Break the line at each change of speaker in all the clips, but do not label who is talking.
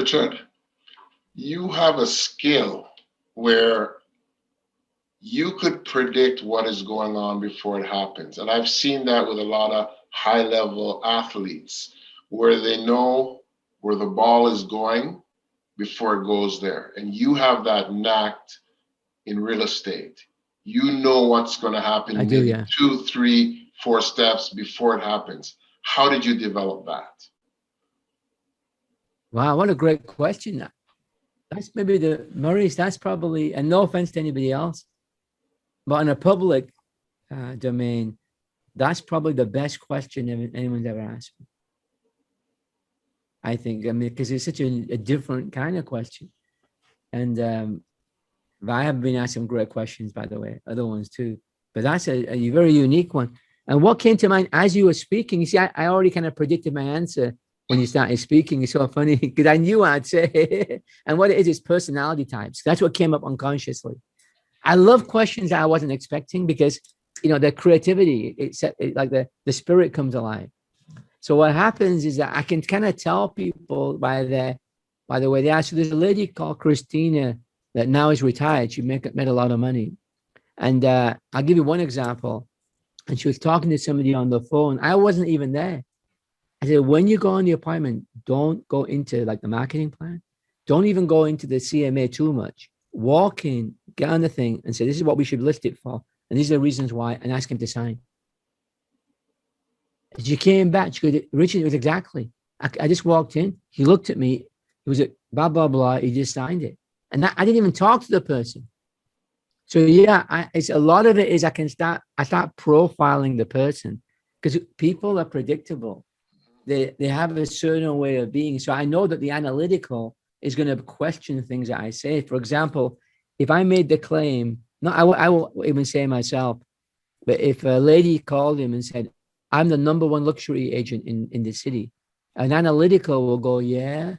Richard, you have a skill where you could predict what is going on before it happens. And I've seen that with a lot of high level athletes where they know where the ball is going before it goes there. And you have that knack in real estate. You know what's going to happen
I do,
maybe
yeah.
2, 3, 4 steps before it happens. How did you develop that?
Wow, what a great question. That's maybe Maurice, that's probably, and no offense to anybody else, but in a public domain, that's probably the best question anyone's ever asked me. I think, I mean, because it's such a different kind of question. And I have been asked some great questions, by the way, other ones too. But that's a very unique one. And what came to mind as you were speaking, you see, I already kind of predicted my answer when you started speaking. It's so funny because I knew I'd say, and what it is personality types. That's what came up unconsciously. I love questions that I wasn't expecting because, you know, the creativity, like the spirit comes alive. So what happens is that I can kind of tell people by the way they ask. So there's a lady called Christina that now is retired. She made a lot of money. And I'll give you one example. And she was talking to somebody on the phone. I wasn't even there. I said, when you go on the appointment, don't go into like the marketing plan. Don't even go into the CMA too much. Walk in, get on the thing and say, this is what we should list it for. And these are the reasons why, and ask him to sign. As she came back, she goes, Richard, it was exactly. I just walked in. He looked at me. It was a blah, blah, blah. He just signed it. And I didn't even talk to the person. So yeah, it's a lot of it is I start profiling the person because people are predictable. They have a certain way of being. So I know that the analytical is going to question things that I say. For example, if I made the claim, I won't even say myself, but if a lady called him and said, I'm the #1 luxury agent in the city, an analytical will go, yeah.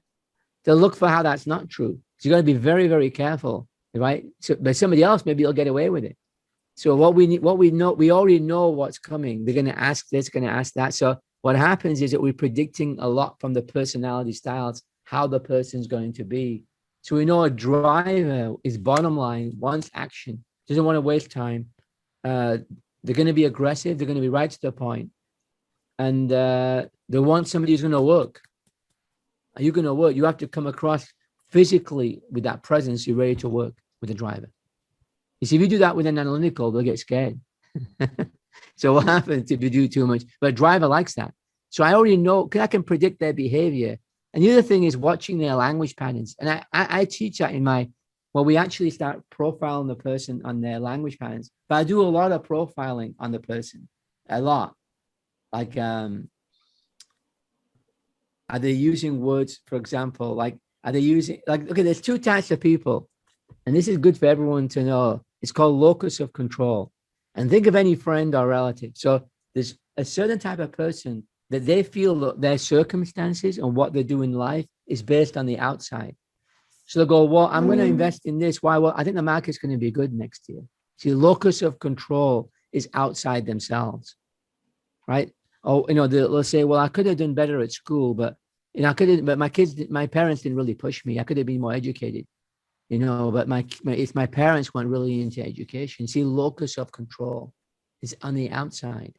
They'll look for how that's not true. So you got to be very, very careful, right? So, but somebody else, maybe you'll get away with it. So what we know, we already know what's coming. They're going to ask this, going to ask that. So what happens is that we're predicting a lot from the personality styles, how the person's going to be. So we know a driver is bottom line, wants action, doesn't want to waste time. They're going to be aggressive. They're going to be right to the point. And they want somebody who's going to work. Are you going to work? You have to come across physically with that presence. You're ready to work with the driver. You see, if you do that with an analytical, they'll get scared. So what happens if you do too much? But a driver likes that. So I already know, because I can predict their behavior. And the other thing is watching their language patterns. And I teach that in we actually start profiling the person on their language patterns. But I do a lot of profiling on the person, a lot. Like, are they using words, for example, like, are they using, like, okay, there's 2 types of people. And this is good for everyone to know. It's called locus of control. And think of any friend or relative. So there's a certain type of person that they feel that their circumstances and what they do in life is based on the outside. So they'll go, well, I'm going to invest in this. Why? Well, I think the market's going to be good next year. See, locus of control is outside themselves, right? Oh, you know, they'll say, well, I could have done better at school, but, you know, but my parents didn't really push me. I could have been more educated, you know, but if my parents weren't really into education. See, locus of control is on the outside.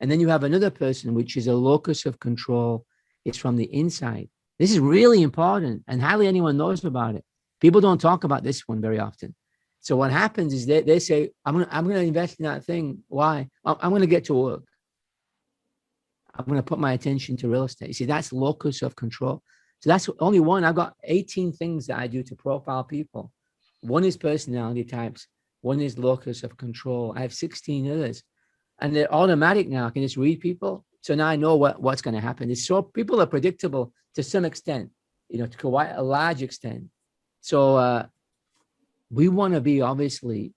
And then you have another person, which is a locus of control. It's from the inside. This is really important, and hardly anyone knows about it. People don't talk about this one very often. So what happens is they say, I'm going to invest in that thing. Why? I'm going to get to work. I'm going to put my attention to real estate. You see, that's locus of control. So that's only one. I've got 18 things that I do to profile people. One is personality types. One is locus of control. I have 16 others. And they're automatic now. I can just read people. So now I know what's going to happen. It's so people are predictable to some extent, you know, to quite a large extent. So we want to be obviously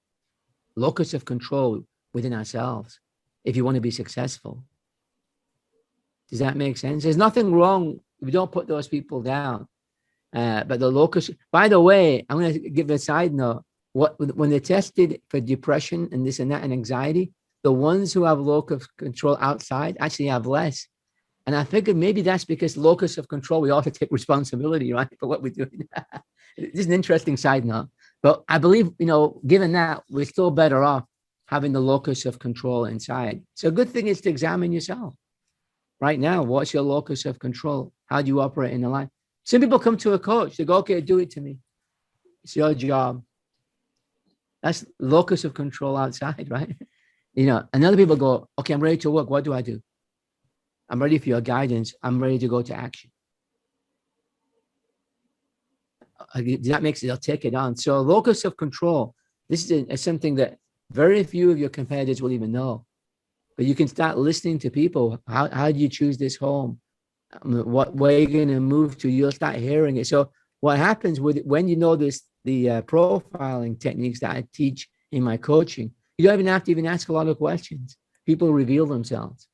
locus of control within ourselves if you want to be successful. Does that make sense? There's nothing wrong. We don't put those people down. But the locus, by the way, I'm going to give a side note. When they tested for depression and this and that and anxiety, the ones who have locus control outside actually have less. And I figured maybe that's because locus of control, we ought to take responsibility, right, for what we're doing. This is an interesting side note. But I believe, given that, we're still better off having the locus of control inside. So a good thing is to examine yourself. Right now, what's your locus of control? How do you operate in the life? Some people come to a coach, they go, okay, do it to me. It's your job. That's locus of control outside, right? And other people go, okay, I'm ready to work. What do I do? I'm ready for your guidance. I'm ready to go to action. That makes it, they'll take it on. So locus of control, this is something that very few of your competitors will even know. But you can start listening to people. How do you choose this home? What way you're going to move to? You'll start hearing it. So what happens when you know the profiling techniques that I teach in my coaching, you don't even have to ask a lot of questions. People reveal themselves.